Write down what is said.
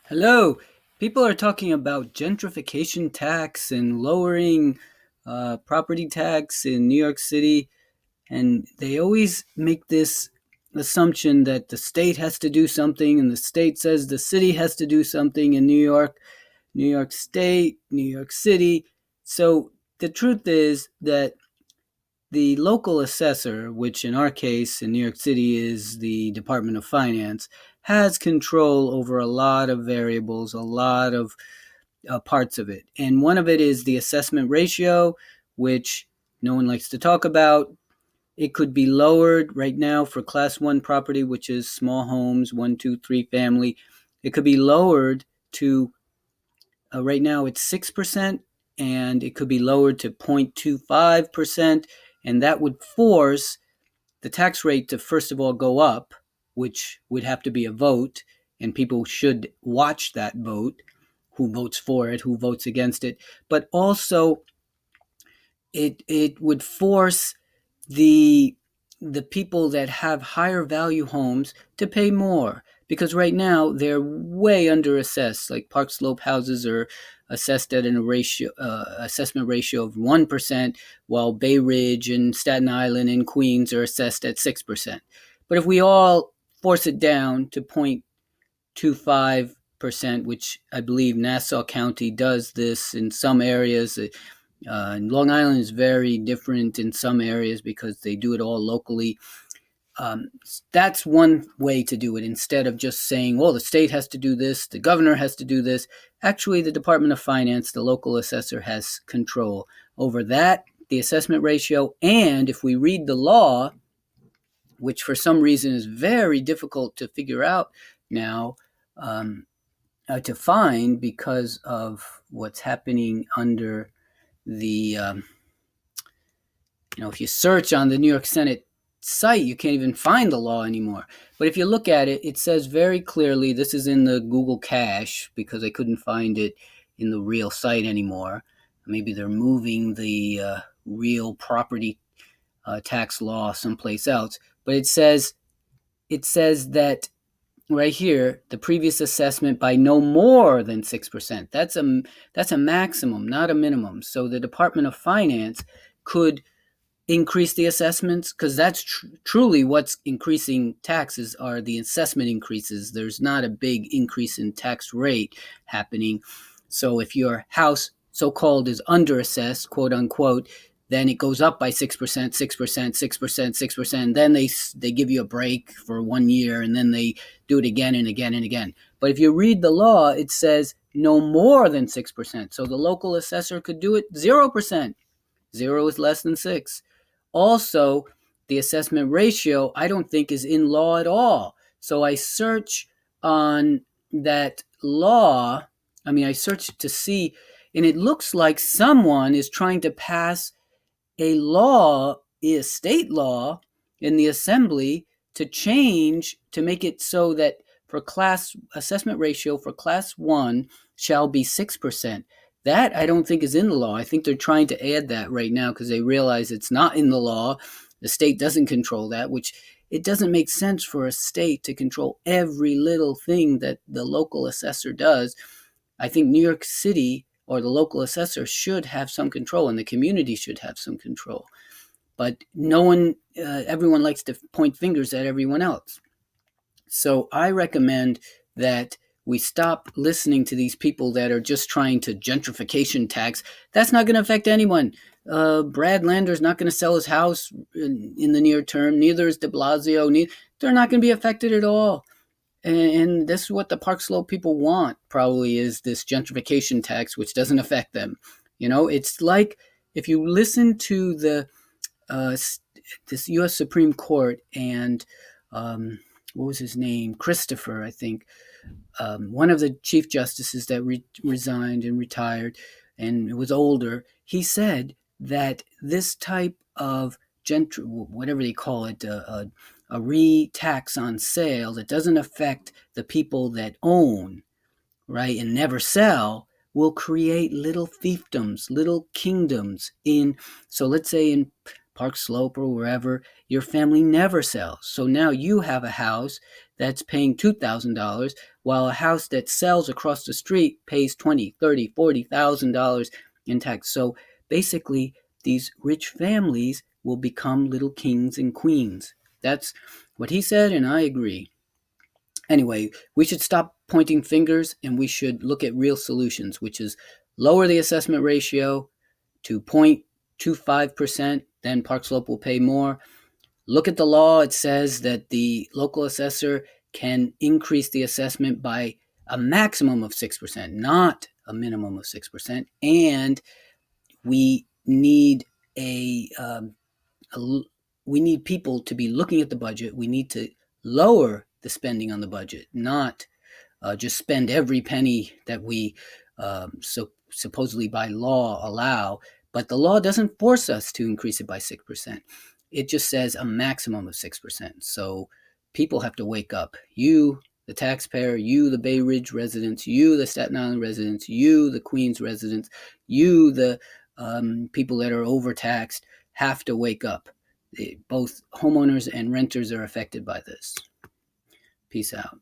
Hello. People are talking about gentrification tax and lowering property tax in New York City, and they always make this assumption that the state has to do something, and the state says the city has to do something in New York, New York State, New York City. So the truth is that the local assessor, which in our case in New York City is the Department of Finance, has control over a lot of variables, a lot of parts of it. And one of it is the assessment ratio, which no one likes to talk about. It could be lowered right now for class one property, which is small homes, one, two, three family. It could be lowered to, right now it's 6%, and it could be lowered to 0.25%. And that would force the tax rate to first of all go up, which would have to be a vote, and people should watch that vote, who votes for it, who votes against it. But also it would force the the people that have higher value homes to pay more, because right now they're way under assessed. Like Park Slope houses are assessed at a ratio assessment ratio of 1%, while Bay Ridge and Staten Island and Queens are assessed at 6%. But if we all force it down to 0.25%, which I believe Nassau County does this in some areas, Long Island is very different in some areas because they do it all locally. That's one way to do it, instead of just saying, well, the state has to do this, the governor has to do this. Actually, the Department of Finance, the local assessor, has control over that, the assessment ratio. And if we read the law, which for some reason is very difficult to figure out now, to find because of what's happening under the if you search on the New York Senate site, you can't even find the law anymore. But if you look at it, it says very clearly, this is in the Google cache because I couldn't find it in the real site anymore. Maybe they're moving the real property tax law someplace else. But it says that right here, the previous assessment by no more than 6%. That's a maximum, not a minimum. So the Department of Finance could increase the assessments, because that's truly what's increasing taxes are the assessment increases. There's not a big increase in tax rate happening. So if your house so-called is underassessed, quote unquote, then it goes up by 6%, 6%, 6%, 6%. Then they give you a break for 1 year, and then they do it again and again and again. But if you read the law, it says no more than 6%. So the local assessor could do it 0%. 0 is less than 6. Also, the assessment ratio, I don't think, is in law at all. So I search on that law. I searched to see, and it looks like someone is trying to pass a law, a state law, in the assembly to change, to make it so that for class assessment ratio for class 1 shall be 6%. That I don't think is in the law. I think they're trying to add that right now because they realize it's not in the law. The state doesn't control that, which it doesn't make sense for a state to control every little thing that the local assessor does. I think New York City or the local assessor should have some control, and the community should have some control. But everyone likes to point fingers at everyone else. So I recommend that we stop listening to these people that are just trying to gentrification tax. That's not going to affect anyone. Brad Lander's not going to sell his house in the near term. Neither is de Blasio. They're not going to be affected at all. And this is what the Park Slope people want, probably, is this gentrification tax, which doesn't affect them. It's like if you listen to this U.S. Supreme Court and what was his name? Christopher, I think. One of the chief justices that resigned and retired and was older, he said that this type of whatever they call it, a re-tax on sale that doesn't affect the people that own, right, and never sell, will create little fiefdoms, little kingdoms so let's say in Park Slope or wherever, your family never sells. So now you have a house that's paying $2,000, while a house that sells across the street pays $20,000, $30,000, $40,000 in tax. So basically, these rich families will become little kings and queens. That's what he said, and I agree. Anyway, we should stop pointing fingers and we should look at real solutions, which is lower the assessment ratio to 0.25%, then Park Slope will pay more. Look at the law. It says that the local assessor can increase the assessment by a maximum of 6%, not a minimum of 6%. And we need we need people to be looking at the budget. We need to lower the spending on the budget, not just spend every penny that we supposedly by law allow. But the law doesn't force us to increase it by 6%. It just says a maximum of 6%. So people have to wake up. You, the taxpayer, you, the Bay Ridge residents, you, the Staten Island residents, you, the Queens residents, you, the people that are overtaxed, have to wake up. Both homeowners and renters are affected by this. Peace out.